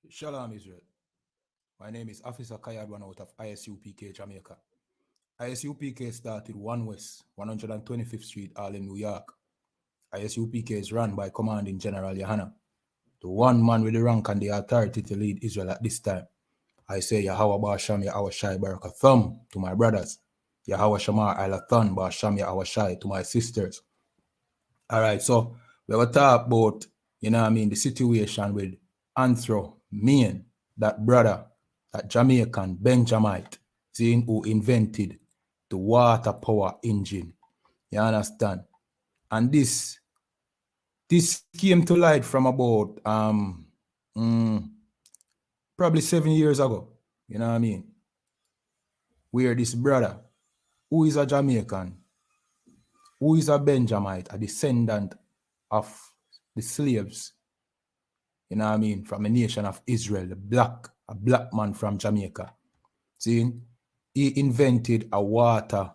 Shalom, Israel. My name is Officer Kayadwan out of ISUPK, Jamaica. ISUPK started 1 West, 125th Street, Harlem, New York. ISUPK is run by Commanding General Yahanna, the one man with the rank and the authority to lead Israel at this time. I say Yahweh Ba'asham Yahweh Shai Barakatham to my brothers. Yahweh Shamar Alathan Ba'asham Yahweh Shai to my sisters. All right, so we will talk about, the situation with Anthro, Mean, that brother, that Jamaican Benjamite, seeing who invented the water power engine. You understand? And this came to light from about probably 7 years ago. You know what I mean? Where this brother, who is a Jamaican, who is a Benjamite, a descendant of the slaves, you know what I mean, from a nation of Israel, a black man from Jamaica. See, he invented a water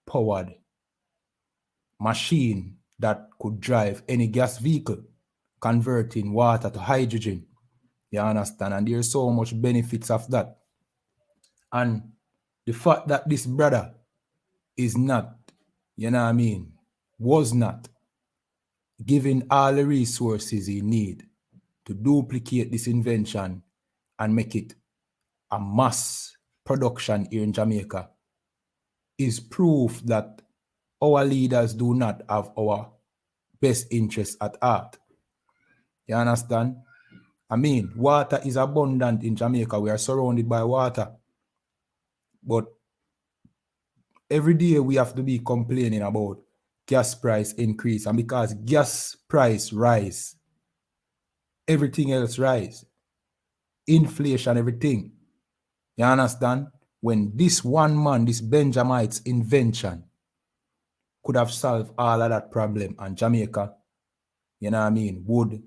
powered machine that could drive any gas vehicle, converting water to hydrogen. You understand? And there's so much benefits of that. And the fact that this brother is not, you know what I mean, was not given all the resources he need to duplicate this invention and make it a mass production here in Jamaica is proof that our leaders do not have our best interests at heart. You understand? I mean, water is abundant in Jamaica. We are surrounded by water. But every day we have to be complaining about gas price increase. And because gas price rise, everything else rise. Inflation, everything. You understand? When this one man, this Benjamite's invention could have solved all of that problem, and Jamaica, you know what I mean, would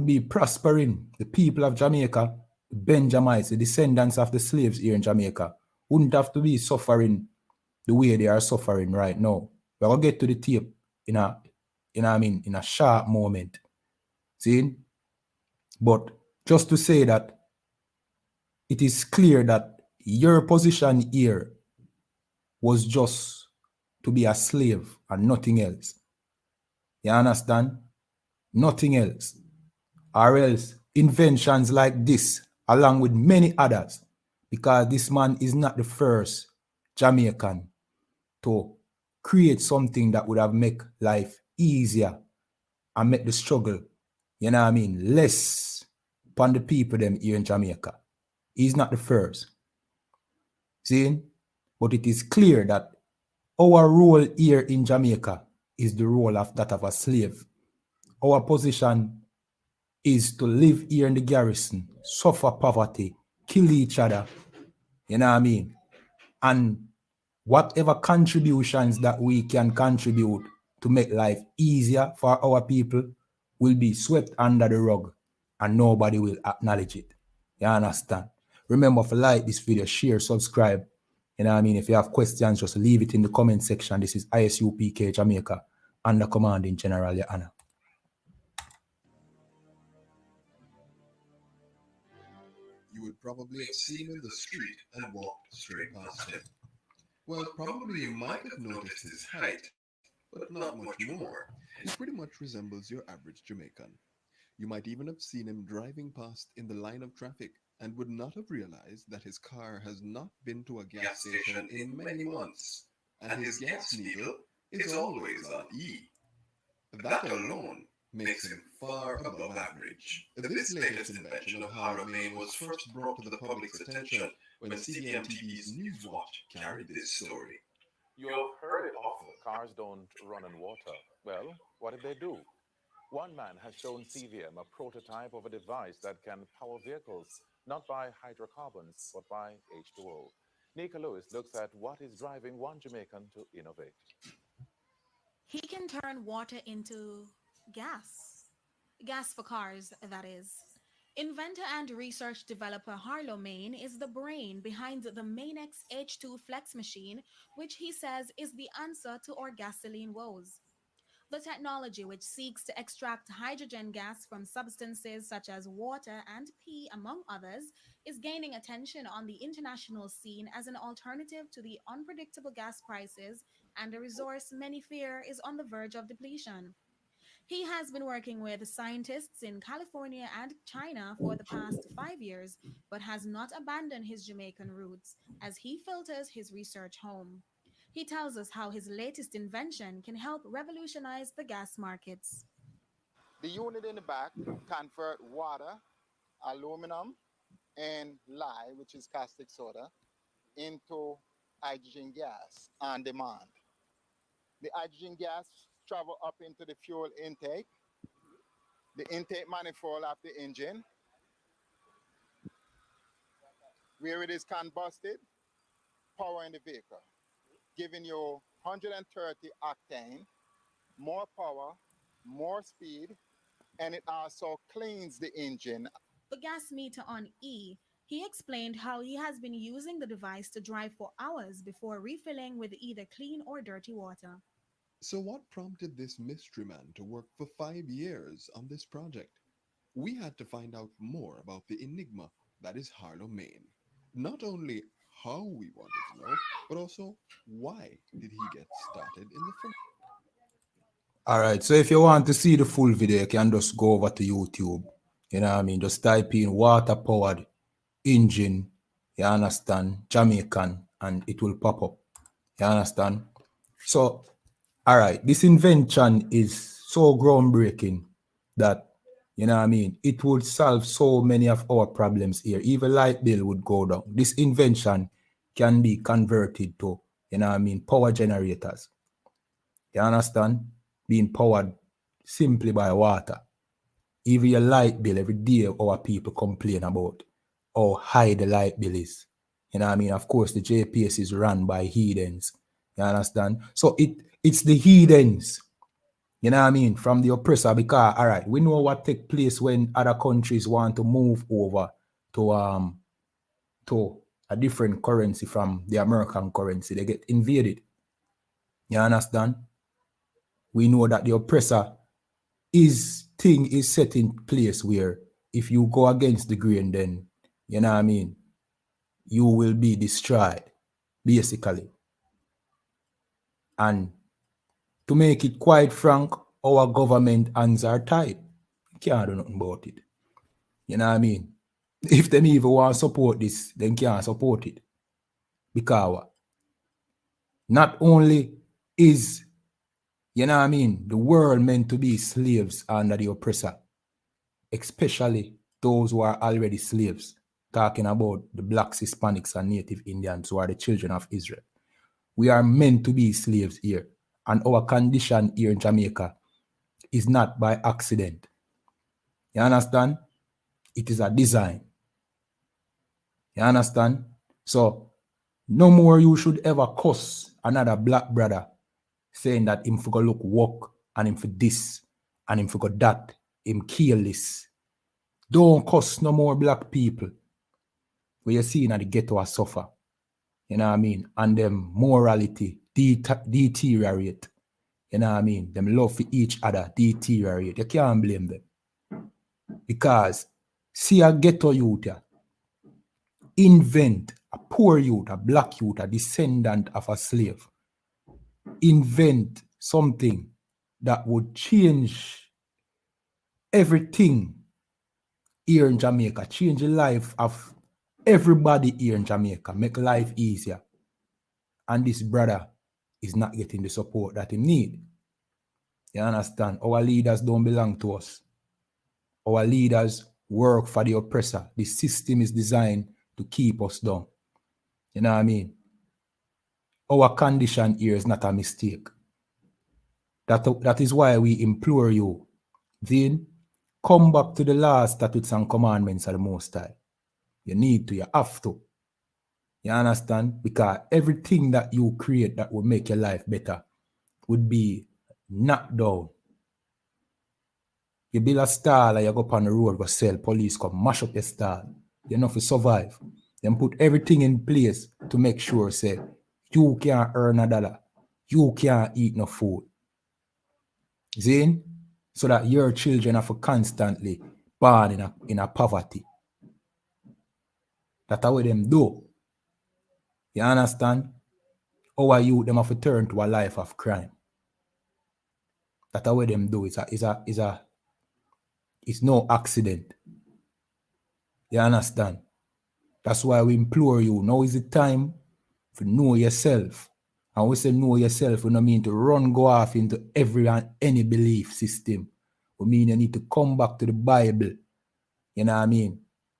be prospering. The people of Jamaica, the Benjamites, the descendants of the slaves here in Jamaica, wouldn't have to be suffering the way they are suffering right now. We're gonna get to the tape in a sharp moment. See? But just to say that it is clear that your position here was just to be a slave and nothing else. You understand? Nothing else. Or else inventions like this, along with many others, because this man is not the first Jamaican to create something that would have made life easier and make the struggle, you know what I mean, less upon the people them here in Jamaica. He's not the first. See? But it is clear that our role here in Jamaica is the role of that of a slave. Our position is to live here in the garrison, suffer poverty, kill each other, you know what I mean? And whatever contributions that we can contribute to make life easier for our people will be swept under the rug and nobody will acknowledge it. You understand? Remember to like this video, share, subscribe. You know what I mean? If you have questions, just leave it in the comment section. This is ISUPK Jamaica under Commanding General Yahanna. You would probably have seen him in the street and walked straight past him. Well, probably you might have noticed his height, but not much more. He pretty much resembles your average Jamaican. You might even have seen him driving past in the line of traffic and would not have realized that his car has not been to a gas station in many months, and his gas needle is always on E. That alone makes him far above average. This latest invention of Hydromain was first brought to the public's attention when CBM TV's Newswatch carried this story. You've heard it often. Cars don't run on water. Well, what did they do? One man has shown CVM a prototype of a device that can power vehicles not by hydrocarbons, but by H2O. Nika Lewis looks at what is driving one Jamaican to innovate. He can turn water into gas. Gas for cars, that is. Inventor and research developer Harlow Main is the brain behind the Mainex H2 Flex machine, which he says is the answer to our gasoline woes. The technology, which seeks to extract hydrogen gas from substances such as water and pee, among others, is gaining attention on the international scene as an alternative to the unpredictable gas prices and a resource many fear is on the verge of depletion. He has been working with scientists in California and China for the past 5 years, but has not abandoned his Jamaican roots as he filters his research home. He tells us how his latest invention can help revolutionize the gas markets. The unit in the back convert water, aluminum, and lye, which is caustic soda, into hydrogen gas on demand. The hydrogen gas travel up into the fuel intake, the intake manifold of the engine, where it is combusted, power in the vehicle, giving you 130 octane, more power, more speed, and it also cleans the engine. The gas meter on E, he explained how he has been using the device to drive for hours before refilling with either clean or dirty water. So, what prompted this mystery man to work for 5 years on this project? We had to find out more about the enigma that is Harlow, Maine. Not only how we wanted to know, but also why did he get started in the first. All right. So if you want to see the full video, you can just go over to YouTube. You know what I mean? Just type in water powered engine, you understand, Jamaican, and it will pop up. You understand? So, all right, this invention is so groundbreaking that, you know what I mean, it would solve so many of our problems here. Even light bill would go down. This invention can be converted to, you know what I mean, power generators. You understand? Being powered simply by water. Even your light bill, every day our people complain about how high the light bill is. You know what I mean? Of course, the JPS is run by heathens. You understand? So it's the heathens, you know what I mean, from the oppressor, because, all right, we know what take place when other countries want to move over to a different currency from the American currency. They get invaded. You understand? We know that the oppressor is set in place where if you go against the grain, then, you know what I mean, you will be destroyed, basically. And to make it quite frank, our government hands are tied. You can't do nothing about it. You know what I mean? If them even want to support this, then can't support it. Because not only is, you know what I mean, the world meant to be slaves under the oppressor, especially those who are already slaves, talking about the blacks, Hispanics, and Native Indians who are the children of Israel. We are meant to be slaves here. And our condition here in Jamaica is not by accident. You understand? It is a design. You understand? So, no more you should ever cuss another black brother saying that him for go look work and him for this and him for go that, him kill this. Don't cuss no more black people where you see in the ghetto a suffer. You know what I mean? And them morality deteriorate. You know what I mean? Them love for each other deteriorate. You can't blame them. Because see a ghetto youth, invent a poor youth, a black youth, a descendant of a slave. Invent something that would change everything here in Jamaica, change the life of everybody here in Jamaica, make life easier. And this brother is not getting the support that he need. You understand? Our leaders don't belong to us. Our leaders work for the oppressor. The system is designed to keep us down. You know what I mean? Our condition here is not a mistake. That is why we implore you, then come back to the laws, statutes, and commandments of the Most High. You need to, you have to. You understand? Because everything that you create that will make your life better would be knocked down. You build a stall and you go up on the road, go sell, police come mash up your stall. You know, to survive. Then put everything in place to make sure, say, you can't earn $1. You can't eat no food. See? So that your children are for constantly born in a poverty. That's what them do. You understand? Our youth them have to turn to a life of crime. That's what them do. It's no accident. You understand? That's why we implore you. Now is the time to know yourself. And we say know yourself, we don't mean to go off into every and any belief system. We mean you need to come back to the Bible. You know what I mean?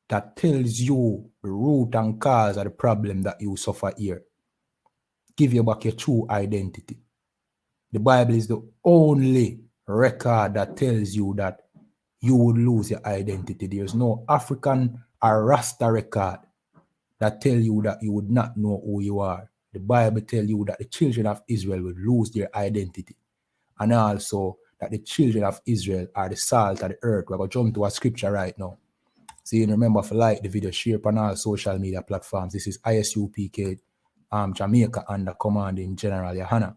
That tells you the root and cause of the problem that you suffer here. Give you back your true identity. The Bible is the only record that tells you that you would lose your identity. There's no African or Rasta record that tell you that you would not know who you are. The Bible tells you that the children of Israel will lose their identity. And also that the children of Israel are the salt of the earth. We're going to jump to a scripture right now. So you remember to like the video, share on all social media platforms. This is ISUPK Jamaica under commanding General Yohana.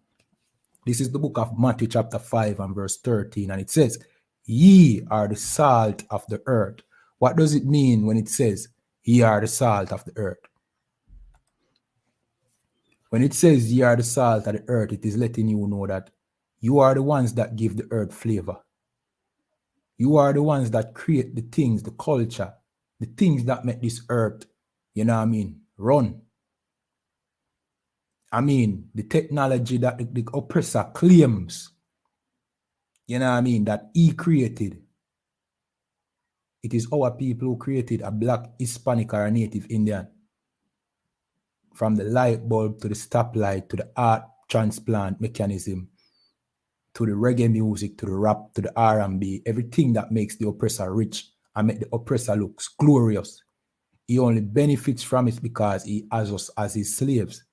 This is the book of Matthew chapter 5 and verse 13. And it says, ye are the salt of the earth. What does it mean when it says, ye are the salt of the earth? When it says ye are the salt of the earth, it is letting you know that you are the ones that give the earth flavor. You are the ones that create the things, the culture, the things that make this earth, you know what I mean, run. I mean, the technology that the oppressor claims, you know what I mean, that he created. It is our people who created a black, Hispanic, or a native Indian. From the light bulb to the stoplight to the heart transplant mechanism to the reggae music to the rap to the R&B, everything that makes the oppressor rich and make the oppressor looks glorious. He only benefits from it because he has us as his slaves.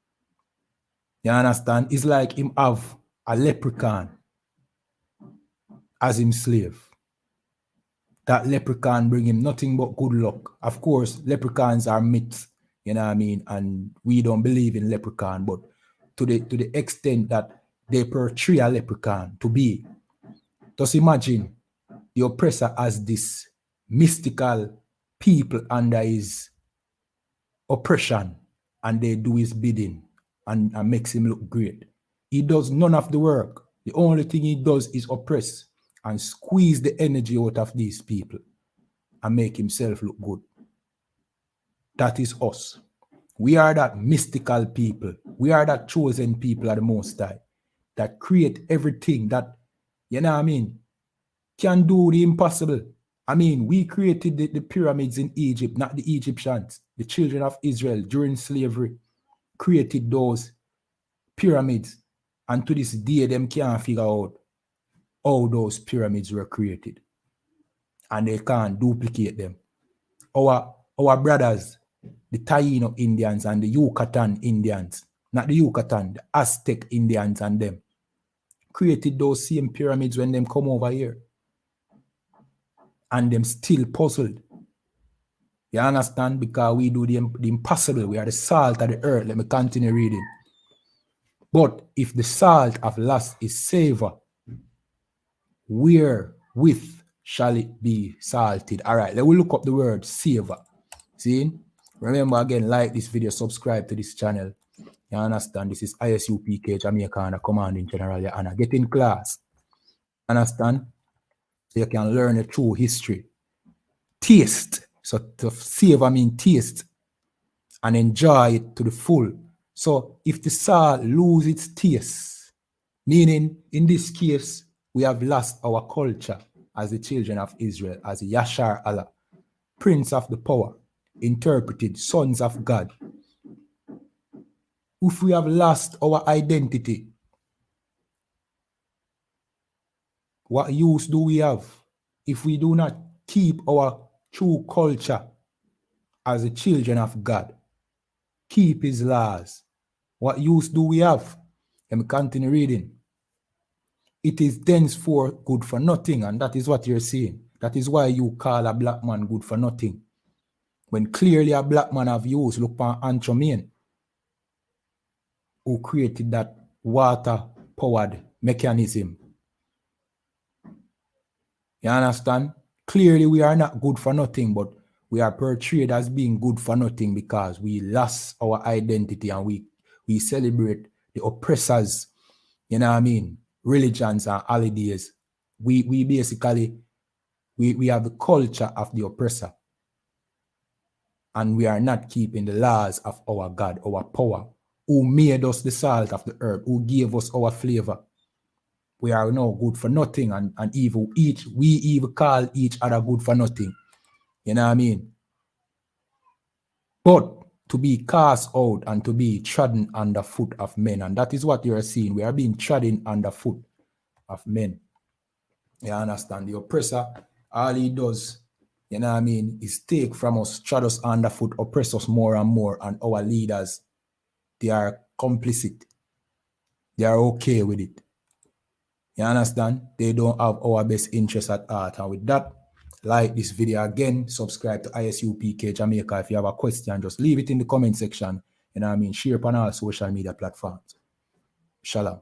You understand? It's like him have a leprechaun as him slave. That leprechaun bring him nothing but good luck. Of course, leprechauns are myths, you know what I mean? And we don't believe in leprechaun, but to the extent that they portray a leprechaun to be, just imagine the oppressor as this mystical people under his oppression, and they do his bidding and makes him look great. He does none of the work. The only thing he does is oppress and squeeze the energy out of these people and make himself look good. That is us. We are that mystical people. We are that chosen people of the Most High that create everything that, you know what I mean, can do the impossible. I mean, we created the pyramids in Egypt, not the Egyptians. The children of Israel during slavery created those pyramids. And to this day, them can't figure out how those pyramids were created. And they can't duplicate them. Our brothers, the Taino Indians and the Yucatan Indians, not the Yucatan, the Aztec Indians and them, created those same pyramids when them come over here. And them still puzzled. You understand? Because we do the impossible. We are the salt of the earth. Let me continue reading. But if the salt of lost is savor, wherewith shall it be salted? All right, let me look up the word savor. See? Remember again, like this video, subscribe to this channel. You understand? This is ISUPK Jamaica and Commanding General Yohana. Get in class. Understand? So you can learn a true history. Taste. So to savor mean taste and enjoy it to the full. So if the salt lose its taste, meaning in this case, we have lost our culture as the children of Israel, as Yashar Allah, Prince of the Power, interpreted sons of God. If we have lost our identity, what use do we have if we do not keep our true culture as the children of God? Keep his laws. What use do we have? Let me continue reading. It is thenceforth good for nothing, and that is what you're saying. That is why you call a black man good for nothing. When clearly a black man have used, look for Antromain, who created that water-powered mechanism You understand? Clearly, we are not good for nothing, but we are portrayed as being good for nothing because we lost our identity and we celebrate the oppressors, you know what I mean? Religions and holidays. We basically we have the culture of the oppressor. And we are not keeping the laws of our God, our power, who made us the salt of the earth, who gave us our flavor. We are now good for nothing, and we even call each other good for nothing. You know what I mean? But to be cast out and to be trodden underfoot of men, and that is what you are seeing. We are being trodden underfoot of men. You understand? The oppressor, all he does, you know what I mean, is take from us, trod us underfoot, oppress us more and more, and our leaders, they are complicit. They are okay with it. You understand? They don't have our best interest at heart. And with that, like this video again, subscribe to ISUPK Jamaica. If you have a question, just leave it in the comment section. You know what I mean? Share it on all social media platforms. Shalom.